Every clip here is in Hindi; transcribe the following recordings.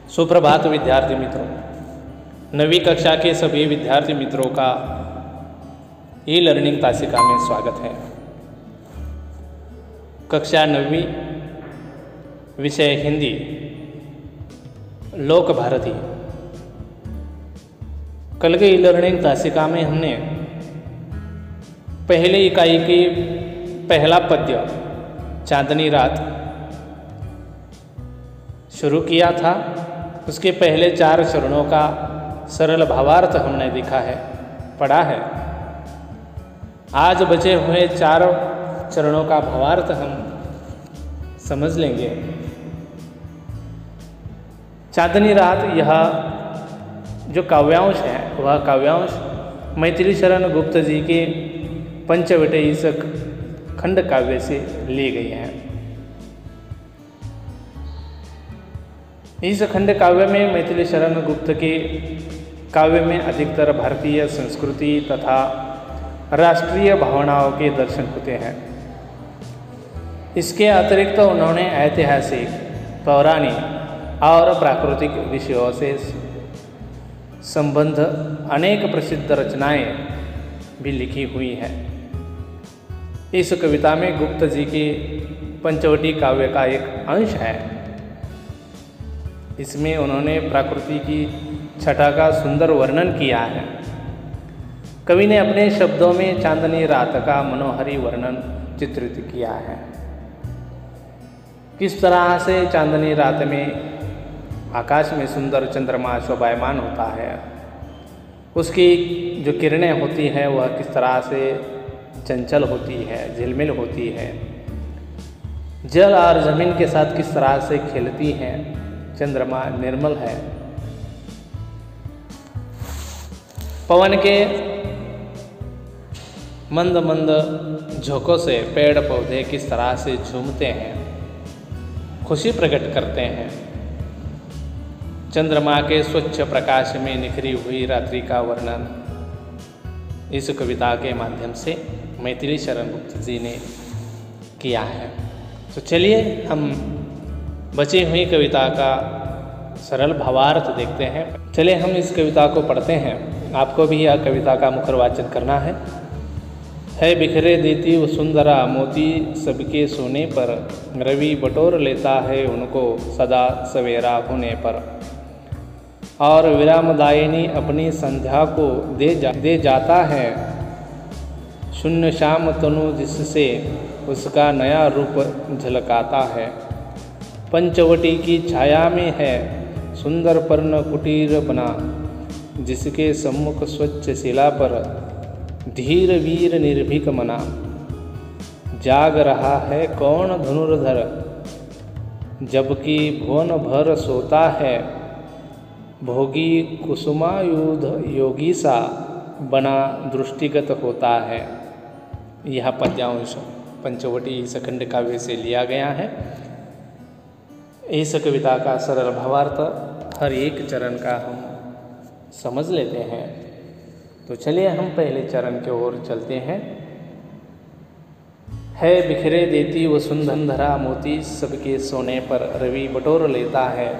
सुप्रभात विद्यार्थी मित्रों, नवी कक्षा के सभी विद्यार्थी मित्रों का ई लर्निंग तासिका में स्वागत है। कक्षा 9वीं, विषय हिंदी, लोक भारती। कल के ई लर्निंग तासिका में हमने पहली इकाई की पहला पद्य चांदनी रात शुरू किया था। उसके पहले 4 चरणों का सरल भावार्थ हमने देखा है, पढ़ा है। आज बचे हुए 4 चरणों का भावार्थ हम समझ लेंगे। चांदनी रात, यह जो काव्यांश है वह काव्यांश मैथिली शरण गुप्त जी के पंचवटी इस खंड काव्य से ली गई है। इस खंड काव्य में मैथिली शरण गुप्त के काव्य में अधिकतर भारतीय संस्कृति तथा राष्ट्रीय भावनाओं के दर्शन होते हैं। इसके अतिरिक्त उन्होंने ऐतिहासिक, पौराणिक और प्राकृतिक विषयों से संबद्ध अनेक प्रसिद्ध रचनाएं भी लिखी हुई हैं। इस कविता में गुप्त जी के पंचवटी काव्य का एक अंश है। इसमें उन्होंने प्रकृति की छटा का सुंदर वर्णन किया है। कवि ने अपने शब्दों में चांदनी रात का मनोहरी वर्णन चित्रित किया है। किस तरह से चांदनी रात में आकाश में सुंदर चंद्रमा शोभायमान होता है, उसकी जो किरणें होती हैं वह किस तरह से चंचल होती है, झिलमिल होती है, जल और जमीन के साथ किस तरह से खेलती हैं। चंद्रमा निर्मल है। पवन के मंद मंद झोंकों से पेड़ पौधे किस तरह से झूमते हैं, खुशी प्रकट करते हैं। चंद्रमा के स्वच्छ प्रकाश में निखरी हुई रात्रि का वर्णन इस कविता के माध्यम से मैथिली शरण गुप्त जी ने किया है। तो चलिए हम बची हुई कविता का सरल भावार्थ देखते हैं। चलिए हम इस कविता को पढ़ते हैं। आपको भी यह कविता का मुखर वाचन करना है। बिखरे देती वसुंधरा मोती सबके सोने पर, रवि बटोर लेता है उनको सदा सवेरा होने पर। और विरामदायिनी अपनी संध्या को दे जाता है, शून्य श्याम तनु जिससे उसका नया रूप झलकाता है। पंचवटी की छाया में है सुंदर पर्ण कुटीर बना, जिसके सम्मुख स्वच्छ शिला पर धीर वीर निर्भीक मना। जाग रहा है कौन धनुर्धर, जबकि भुवन भर सोता है। भोगी कुसुमायुध योगी सा बना दृष्टिगत होता है। यह पद्यांश पंचवटी इस खंड काव्य से लिया गया है। इस कविता का सरल भावार्थ हर एक चरण का हम समझ लेते हैं। तो चलिए हम पहले चरण की ओर चलते हैं। बिखरे देती वसुंधरा मोती सबके सोने पर, रवि बटोर लेता है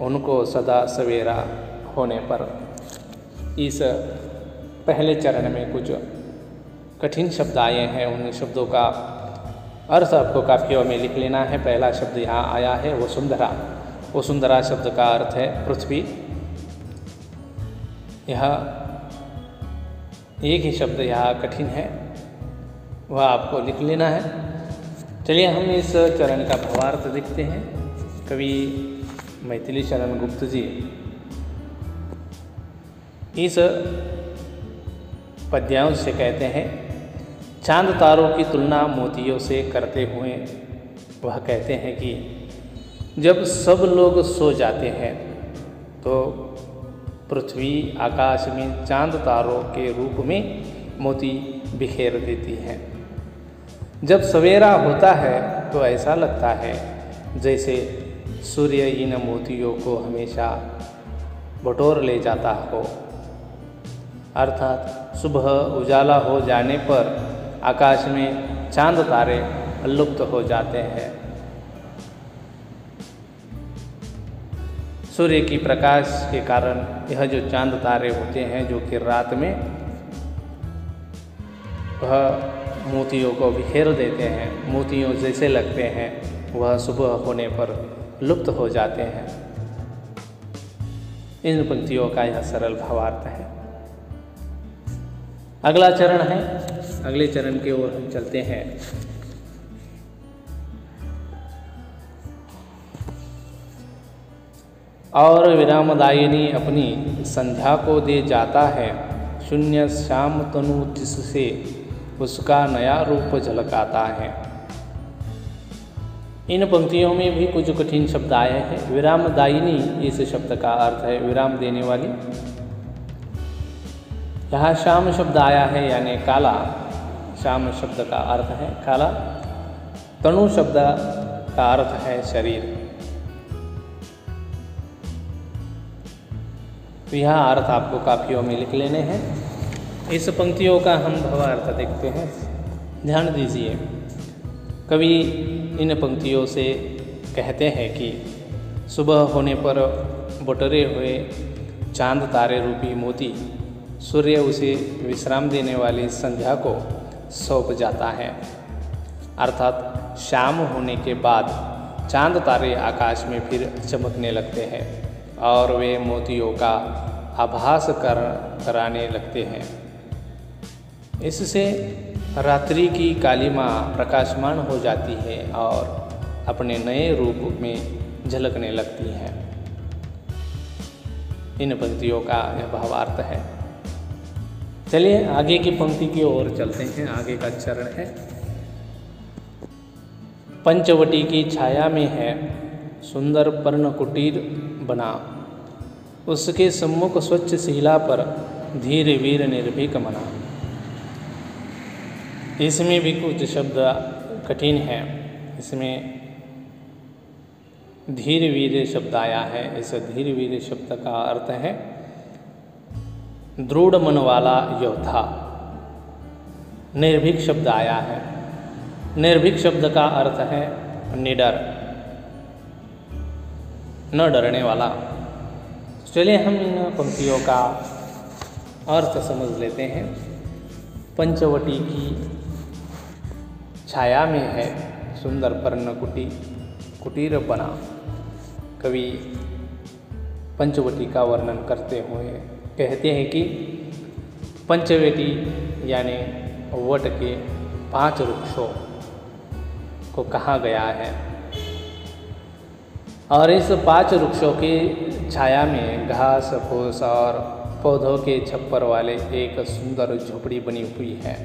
उनको सदा सवेरा होने पर। इस पहले चरण में कुछ कठिन शब्द आए हैं। उन शब्दों का अर्थ आपको काफियों में लिख लेना है। पहला शब्द यहाँ आया है वसुंधरा। वसुंधरा शब्द का अर्थ है पृथ्वी। यह एक ही शब्द यहाँ कठिन है, वह आपको लिख लेना है। चलिए हम इस चरण का भावार्थ देखते हैं। कवि मैथिली शरण गुप्त जी इस पद्यांश से कहते हैं, चांद तारों की तुलना मोतियों से करते हुए वह कहते हैं कि जब सब लोग सो जाते हैं तो पृथ्वी आकाश में चांद तारों के रूप में मोती बिखेर देती है। जब सवेरा होता है तो ऐसा लगता है जैसे सूर्य इन मोतियों को हमेशा बटोर ले जाता हो। अर्थात सुबह उजाला हो जाने पर आकाश में चांद तारे लुप्त हो जाते हैं। सूर्य की प्रकाश के कारण यह जो चांद तारे होते हैं जो कि रात में वह मोतियों को बिखेर देते हैं, मोतियों जैसे लगते हैं, वह सुबह होने पर लुप्त हो जाते हैं। इन पंक्तियों का यह सरल भावार्थ है। अगला चरण है, अगले चरण की ओर हम चलते हैं। और विरामदायिनी अपनी संध्या को दे जाता है, शून्य श्याम तनु जिससे उसका नया रूप झलकाता है। इन पंक्तियों में भी कुछ कठिन शब्द आए हैं। विरामदायिनी इस शब्द का अर्थ है विराम देने वाली। यहाँ श्याम शब्द आया है यानी काला, श्याम शब्द का अर्थ है काला। तनु शब्द का अर्थ है शरीर। तो यह अर्थ आपको काफियों में लिख लेने हैं। इस पंक्तियों का हम भावार्थ देखते हैं, ध्यान दीजिए। कवि इन पंक्तियों से कहते हैं कि सुबह होने पर बटोरे हुए चांद तारे रूपी मोती सूर्य उसे विश्राम देने वाली संध्या को सौंप जाता है, अर्थात शाम होने के बाद चांद तारे आकाश में फिर चमकने लगते हैं और वे मोतियों का आभास कराने लगते हैं। इससे रात्रि की कालिमा प्रकाशमान हो जाती है और अपने नए रूप में झलकने लगती है। इन पंक्तियों का यह भावार्थ है। चलिए आगे की पंक्ति की ओर चलते हैं। आगे का चरण है, पंचवटी की छाया में है सुंदर पर्ण कुटीर बना, उसके सम्मुख स्वच्छ शिला पर धीर वीर निर्भीक मना। इसमें भी कुछ शब्द कठिन हैं। इसमें धीर वीर शब्द आया है। इस धीर वीर शब्द का अर्थ है दृढ़ मन वाला योद्धा। निर्भीक शब्द आया है। निर्भीक शब्द का अर्थ है निडर, न डरने वाला। चलिए हम इन पंक्तियों का अर्थ समझ लेते हैं। पंचवटी की छाया में है सुंदर पर्ण कुटीर बना। कवि पंचवटी का वर्णन करते हुए कहते हैं कि पंचवटी यानी वट के 5 वृक्षों को कहा गया है और इस 5 वृक्षों की छाया में घास फूस और पौधों के छप्पर वाले एक सुंदर झोपड़ी बनी हुई है।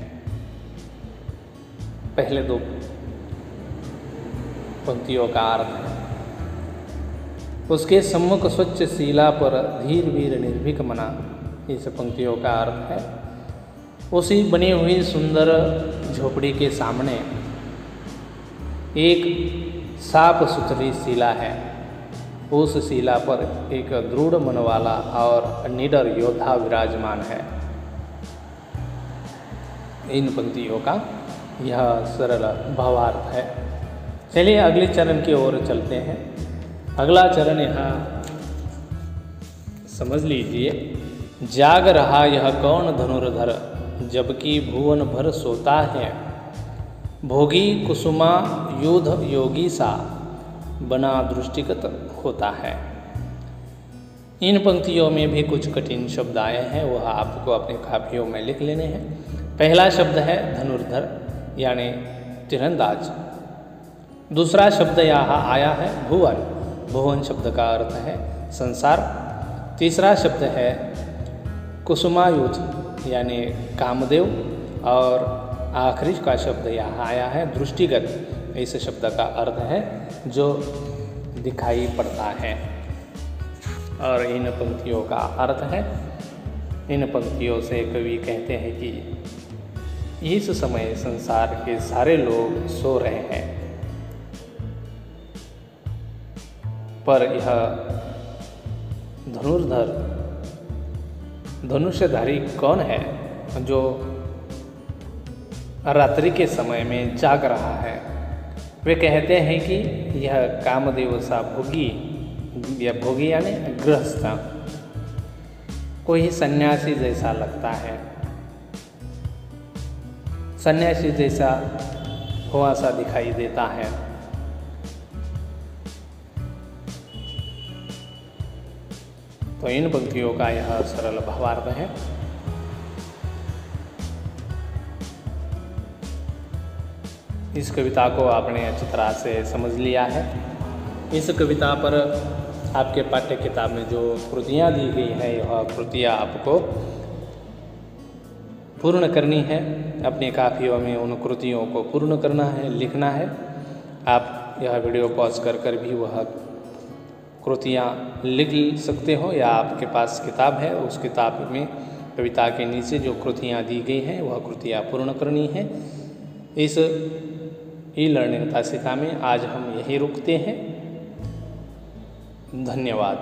पहले 2 पंक्तियों का अर्थ है, उसके सम्मुख स्वच्छ शिला पर धीर वीर निर्भीक मना। इस पंक्तियों का अर्थ है उसी बनी हुई सुंदर झोपड़ी के सामने एक साफ सुथरी शिला है। उस शिला पर एक दृढ़ मन वाला और निडर योद्धा विराजमान है। इन पंक्तियों का यह सरल भावार्थ है। चलिए अगले चरण की ओर चलते हैं। अगला चरण यहाँ समझ लीजिए। जाग रहा यह कौन धनुर्धर, जबकि भुवन भर सोता है, भोगी कुसुमा युद्ध योगी सा, बना दृष्टिगत होता है। इन पंक्तियों में भी कुछ कठिन शब्द आए हैं, वह आपको अपने कापियों में लिख लेने हैं। पहला शब्द है धनुर्धर यानी तीरंदाज। दूसरा शब्द यहाँ आया है भुवन। भुवन शब्द का अर्थ है संसार। तीसरा शब्द है कुसुमायुध यानी कामदेव और आखिरी का शब्द यहाँ आया है दृष्टिगत। इस शब्द का अर्थ है जो दिखाई पड़ता है। और इन पंक्तियों का अर्थ है, इन पंक्तियों से कवि कहते हैं कि इस समय संसार के सारे लोग सो रहे हैं, पर यह धनुर्धर धनुष्यधारी कौन है जो रात्रि के समय में जाग रहा है। वे कहते हैं कि यह कामदेव सा भोगी या भोगी यानी गृहस्थ, कोई सन्यासी जैसा लगता है, सन्यासी जैसा थोड़ा सा दिखाई देता है। तो इन पंक्तियों का यह सरल भावार्थ है। इस कविता को आपने अच्छी तरह से समझ लिया है। इस कविता पर आपके पाठ्य किताब में जो कृतियाँ दी गई है, यह कृतियाँ आपको पूर्ण करनी है। अपनी कापियों में उन कृतियों को पूर्ण करना है, लिखना है। आप यह वीडियो पॉज कर भी वह कृतियाँ लिख सकते हो, या आपके पास किताब है, उस किताब में कविता के नीचे जो कृतियाँ दी गई हैं वह कृतियाँ पूर्ण करनी है। इस ई-लर्निंग तासिका में आज हम यही रुकते हैं। धन्यवाद।